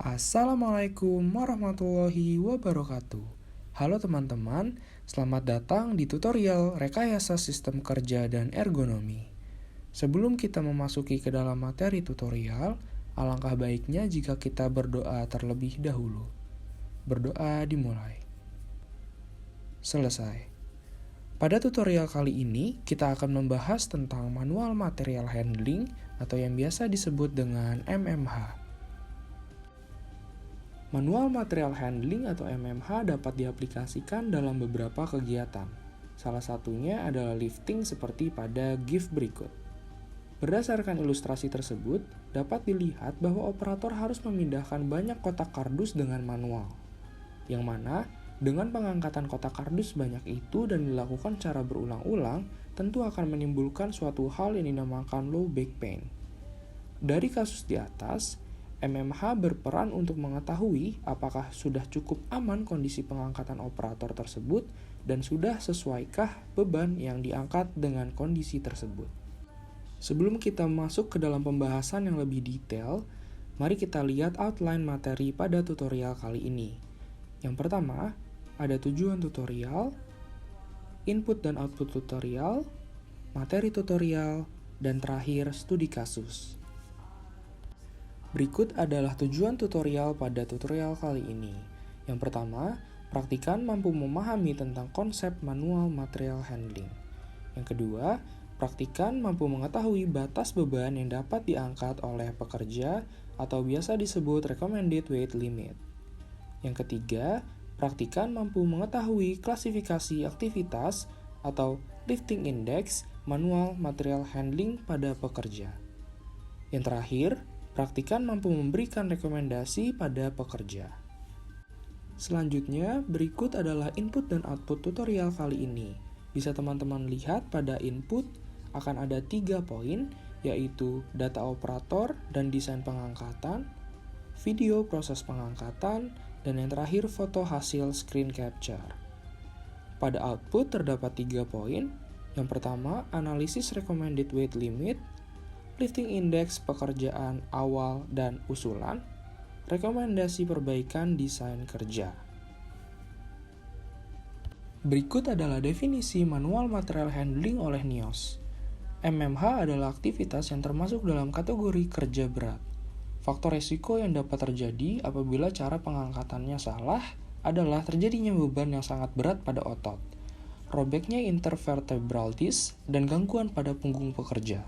Assalamualaikum warahmatullahi wabarakatuh. Halo teman-teman, selamat datang di tutorial Rekayasa Sistem Kerja dan Ergonomi. Sebelum kita memasuki ke dalam materi tutorial, alangkah baiknya jika kita berdoa terlebih dahulu. Berdoa dimulai. Selesai. Pada tutorial kali ini, kita akan membahas tentang Manual Material Handling atau yang biasa disebut dengan MMH. Manual Material Handling atau MMH dapat diaplikasikan dalam beberapa kegiatan. Salah satunya adalah lifting seperti pada GIF berikut. Berdasarkan ilustrasi tersebut, dapat dilihat bahwa operator harus memindahkan banyak kotak kardus dengan manual. Yang mana, dengan pengangkatan kotak kardus banyak itu dan dilakukan secara berulang-ulang, tentu akan menimbulkan suatu hal yang dinamakan low back pain. Dari kasus di atas, MMH berperan untuk mengetahui apakah sudah cukup aman kondisi pengangkatan operator tersebut dan sudah sesuaikah beban yang diangkat dengan kondisi tersebut. Sebelum kita masuk ke dalam pembahasan yang lebih detail, mari kita lihat outline materi pada tutorial kali ini. Yang pertama, ada tujuan tutorial, input dan output tutorial, materi tutorial, dan terakhir studi kasus. Berikut adalah tujuan tutorial pada tutorial kali ini. Yang pertama, praktikan mampu memahami tentang konsep manual material handling. Yang kedua, praktikan mampu mengetahui batas beban yang dapat diangkat oleh pekerja atau biasa disebut recommended weight limit. Yang ketiga, praktikan mampu mengetahui klasifikasi aktivitas atau lifting index manual material handling pada pekerja. Yang terakhir, praktikan mampu memberikan rekomendasi pada pekerja. Selanjutnya, berikut adalah input dan output tutorial kali ini. Bisa teman-teman lihat pada input akan ada 3 poin, yaitu data operator dan desain pengangkatan, video proses pengangkatan, dan yang terakhir foto hasil screen capture. Pada output terdapat 3 poin. Yang pertama, analisis recommended weight limit, lifting index pekerjaan awal dan usulan, rekomendasi perbaikan desain kerja. Berikut adalah definisi manual material handling oleh NIOSH. MMH adalah aktivitas yang termasuk dalam kategori kerja berat. Faktor resiko yang dapat terjadi apabila cara pengangkatannya salah adalah terjadinya beban yang sangat berat pada otot, robeknya intervertebral disc, dan gangguan pada punggung pekerja.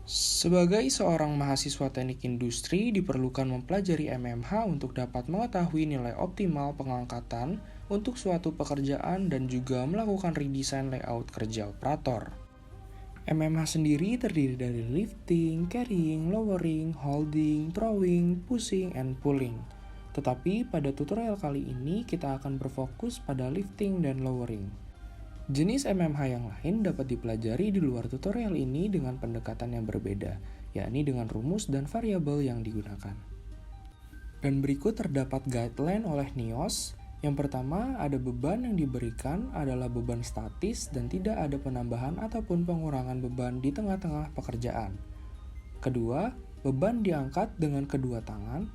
Sebagai seorang mahasiswa teknik industri, diperlukan mempelajari MMH untuk dapat mengetahui nilai optimal pengangkatan untuk suatu pekerjaan dan juga melakukan redesign layout kerja operator. MMH sendiri terdiri dari lifting, carrying, lowering, holding, throwing, pushing, and pulling. Tetapi pada tutorial kali ini kita akan berfokus pada lifting dan lowering. Jenis MMH yang lain dapat dipelajari di luar tutorial ini dengan pendekatan yang berbeda, yakni dengan rumus dan variabel yang digunakan. Dan berikut terdapat guideline oleh NIOSH. Yang pertama, ada beban yang diberikan adalah beban statis dan tidak ada penambahan ataupun pengurangan beban di tengah-tengah pekerjaan. Kedua, beban diangkat dengan kedua tangan.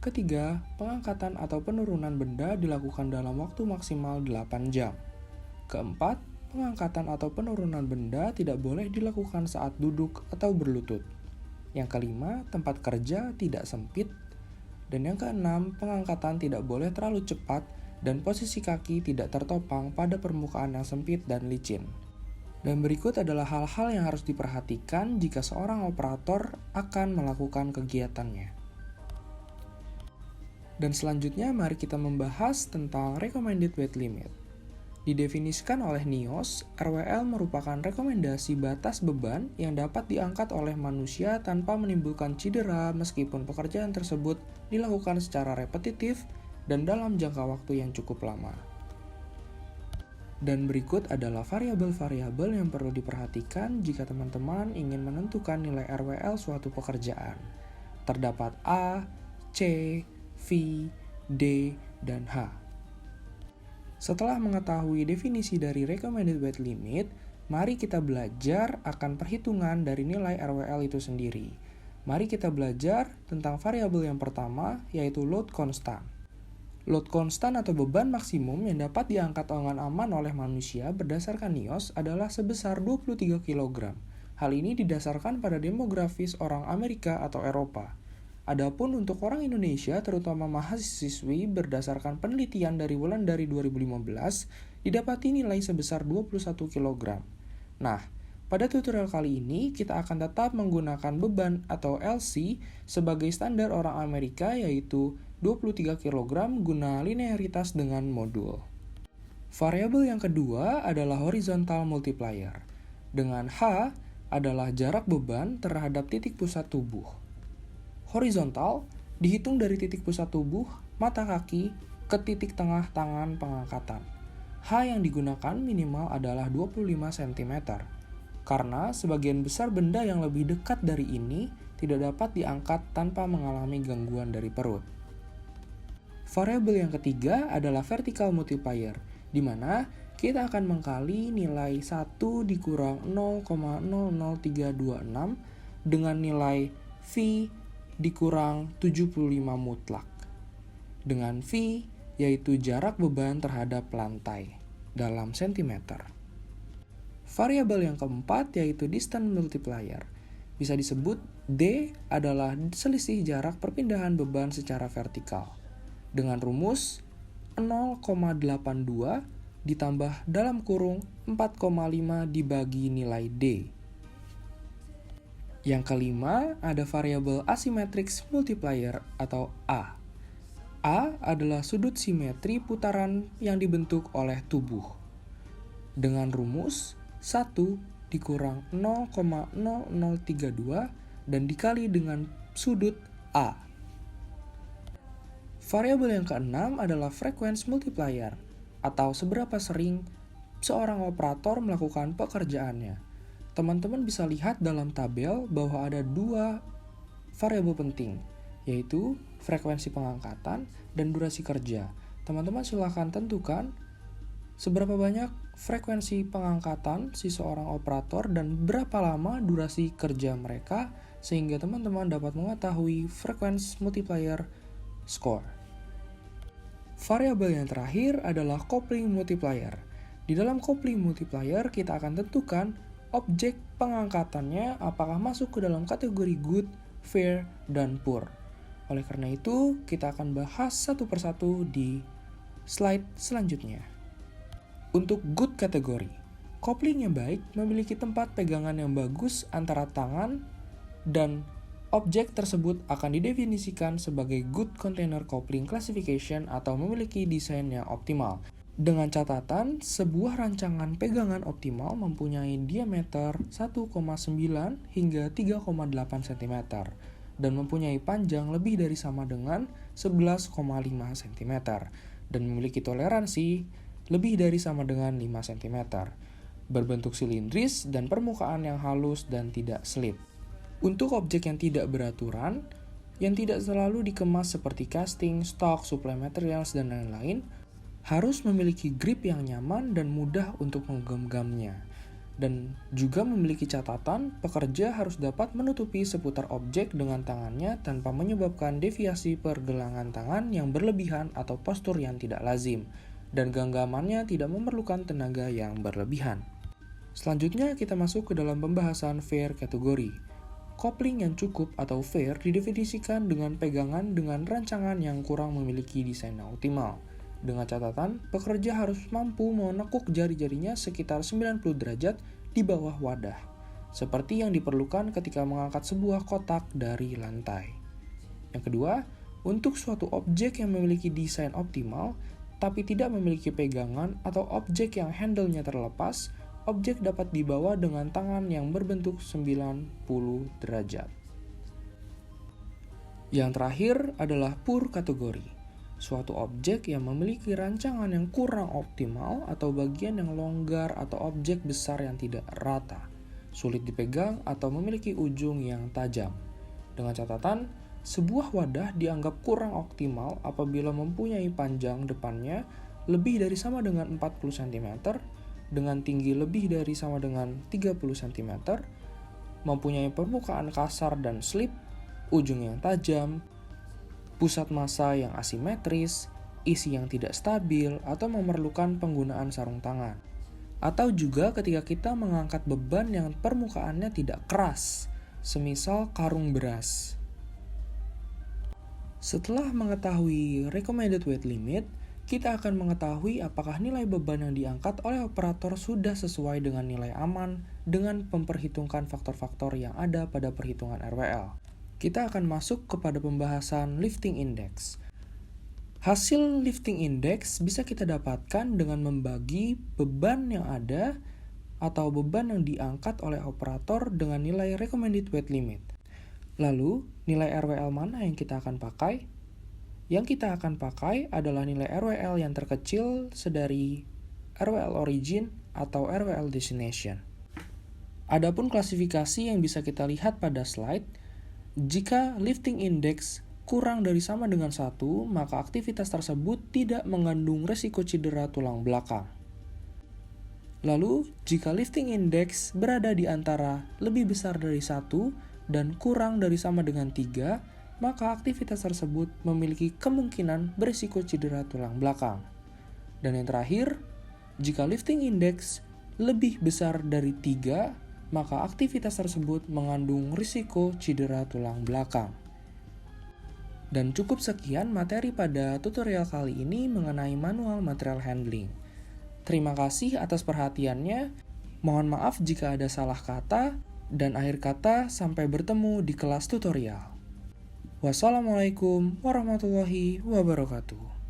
Ketiga, pengangkatan atau penurunan benda dilakukan dalam waktu maksimal 8 jam. Keempat, pengangkatan atau penurunan benda tidak boleh dilakukan saat duduk atau berlutut. Yang kelima, tempat kerja tidak sempit. Dan yang keenam, pengangkatan tidak boleh terlalu cepat dan posisi kaki tidak tertopang pada permukaan yang sempit dan licin. Dan berikut adalah hal-hal yang harus diperhatikan jika seorang operator akan melakukan kegiatannya. Dan selanjutnya mari kita membahas tentang recommended weight limit. Didefinisikan oleh NIOSH, RWL merupakan rekomendasi batas beban yang dapat diangkat oleh manusia tanpa menimbulkan cedera meskipun pekerjaan tersebut dilakukan secara repetitif dan dalam jangka waktu yang cukup lama. Dan berikut adalah variabel-variabel yang perlu diperhatikan jika teman-teman ingin menentukan nilai RWL suatu pekerjaan. Terdapat A, C, V, D, dan H. Setelah mengetahui definisi dari recommended weight limit, mari kita belajar akan perhitungan dari nilai RWL itu sendiri. Mari kita belajar tentang variabel yang pertama, yaitu load constant. Load constant atau beban maksimum yang dapat diangkat dengan aman oleh manusia berdasarkan NIOSH adalah sebesar 23 kg. Hal ini didasarkan pada demografis orang Amerika atau Eropa. Adapun untuk orang Indonesia, terutama mahasiswi, berdasarkan penelitian dari Wulandari 2015, didapati nilai sebesar 21 kg. Nah, pada tutorial kali ini, kita akan tetap menggunakan beban atau LC sebagai standar orang Amerika, yaitu 23 kg guna linearitas dengan modul. Variabel yang kedua adalah horizontal multiplier, dengan H adalah jarak beban terhadap titik pusat tubuh. Horizontal dihitung dari titik pusat tubuh, mata kaki, ke titik tengah tangan pengangkatan. H yang digunakan minimal adalah 25 cm, karena sebagian besar benda yang lebih dekat dari ini tidak dapat diangkat tanpa mengalami gangguan dari perut. Variabel yang ketiga adalah vertical multiplier, di mana kita akan mengkali nilai 1 dikurang 0,00326 dengan nilai V dikurang 75 mutlak. Dengan V yaitu jarak beban terhadap lantai dalam sentimeter. Variabel yang keempat yaitu distance multiplier. Bisa disebut D adalah selisih jarak perpindahan beban secara vertikal. Dengan rumus 0,82 ditambah dalam kurung 4,5 dibagi nilai D. Yang kelima ada variabel asymmetric multiplier atau A. A adalah sudut simetri putaran yang dibentuk oleh tubuh. Dengan rumus 1 dikurang 0,0032 dan dikali dengan sudut A. Variabel yang keenam adalah frequency multiplier, atau seberapa sering seorang operator melakukan pekerjaannya. Teman-teman bisa lihat dalam tabel bahwa ada dua variabel penting, yaitu frekuensi pengangkatan dan durasi kerja. Teman-teman silahkan tentukan seberapa banyak frekuensi pengangkatan si seorang operator dan berapa lama durasi kerja mereka, sehingga teman-teman dapat mengetahui frequency multiplier score. Variabel yang terakhir adalah coupling multiplier. Di dalam coupling multiplier kita akan tentukan objek pengangkatannya apakah masuk ke dalam kategori good, fair, dan poor. Oleh karena itu, kita akan bahas satu persatu di slide selanjutnya. Untuk good kategori, coupling yang baik memiliki tempat pegangan yang bagus antara tangan dan objek tersebut akan didefinisikan sebagai good container coupling classification atau memiliki desain yang optimal. Dengan catatan, sebuah rancangan pegangan optimal mempunyai diameter 1,9 hingga 3,8 cm dan mempunyai panjang lebih dari sama dengan 11,5 cm dan memiliki toleransi lebih dari sama dengan 5 cm, berbentuk silindris dan permukaan yang halus dan tidak selip. Untuk objek yang tidak beraturan, yang tidak selalu dikemas seperti casting, stock, supply materials, dan lain-lain, harus memiliki grip yang nyaman dan mudah untuk menggenggamnya. Dan juga memiliki catatan, pekerja harus dapat menutupi seputar objek dengan tangannya tanpa menyebabkan deviasi pergelangan tangan yang berlebihan atau postur yang tidak lazim, dan genggamannya tidak memerlukan tenaga yang berlebihan. Selanjutnya kita masuk ke dalam pembahasan fair kategori. Coupling yang cukup atau fair didefinisikan dengan pegangan dengan rancangan yang kurang memiliki desain yang optimal. Dengan catatan, pekerja harus mampu menekuk jari-jarinya sekitar 90 derajat di bawah wadah, seperti yang diperlukan ketika mengangkat sebuah kotak dari lantai. Yang kedua, untuk suatu objek yang memiliki desain optimal, tapi tidak memiliki pegangan atau objek yang handle-nya terlepas, objek dapat dibawa dengan tangan yang berbentuk 90 derajat. Yang terakhir adalah poor kategori. Suatu objek yang memiliki rancangan yang kurang optimal atau bagian yang longgar atau objek besar yang tidak rata, sulit dipegang atau memiliki ujung yang tajam. Dengan catatan, sebuah wadah dianggap kurang optimal apabila mempunyai panjang depannya lebih dari sama dengan 40 cm, dengan tinggi lebih dari sama dengan 30 cm, mempunyai permukaan kasar dan slip, ujung yang tajam, pusat massa yang asimetris, isi yang tidak stabil, atau memerlukan penggunaan sarung tangan. Atau juga ketika kita mengangkat beban yang permukaannya tidak keras, semisal karung beras. Setelah mengetahui recommended weight limit, kita akan mengetahui apakah nilai beban yang diangkat oleh operator sudah sesuai dengan nilai aman dengan memperhitungkan faktor-faktor yang ada pada perhitungan RWL. Kita akan masuk kepada pembahasan lifting index. Hasil lifting index bisa kita dapatkan dengan membagi beban yang ada atau beban yang diangkat oleh operator dengan nilai recommended weight limit. Lalu, nilai RWL mana yang kita akan pakai? Yang kita akan pakai adalah nilai RWL yang terkecil sedari RWL origin atau RWL destination. Adapun klasifikasi yang bisa kita lihat pada slide, jika lifting index kurang dari sama dengan 1, maka aktivitas tersebut tidak mengandung resiko cedera tulang belakang. Lalu, jika lifting index berada di antara lebih besar dari 1 dan kurang dari sama dengan 3, maka aktivitas tersebut memiliki kemungkinan berisiko cedera tulang belakang. Dan yang terakhir, jika lifting index lebih besar dari 3, maka aktivitas tersebut mengandung risiko cedera tulang belakang. Dan cukup sekian materi pada tutorial kali ini mengenai manual material handling. Terima kasih atas perhatiannya. Mohon maaf jika ada salah kata, dan akhir kata sampai bertemu di kelas tutorial. Wassalamualaikum warahmatullahi wabarakatuh.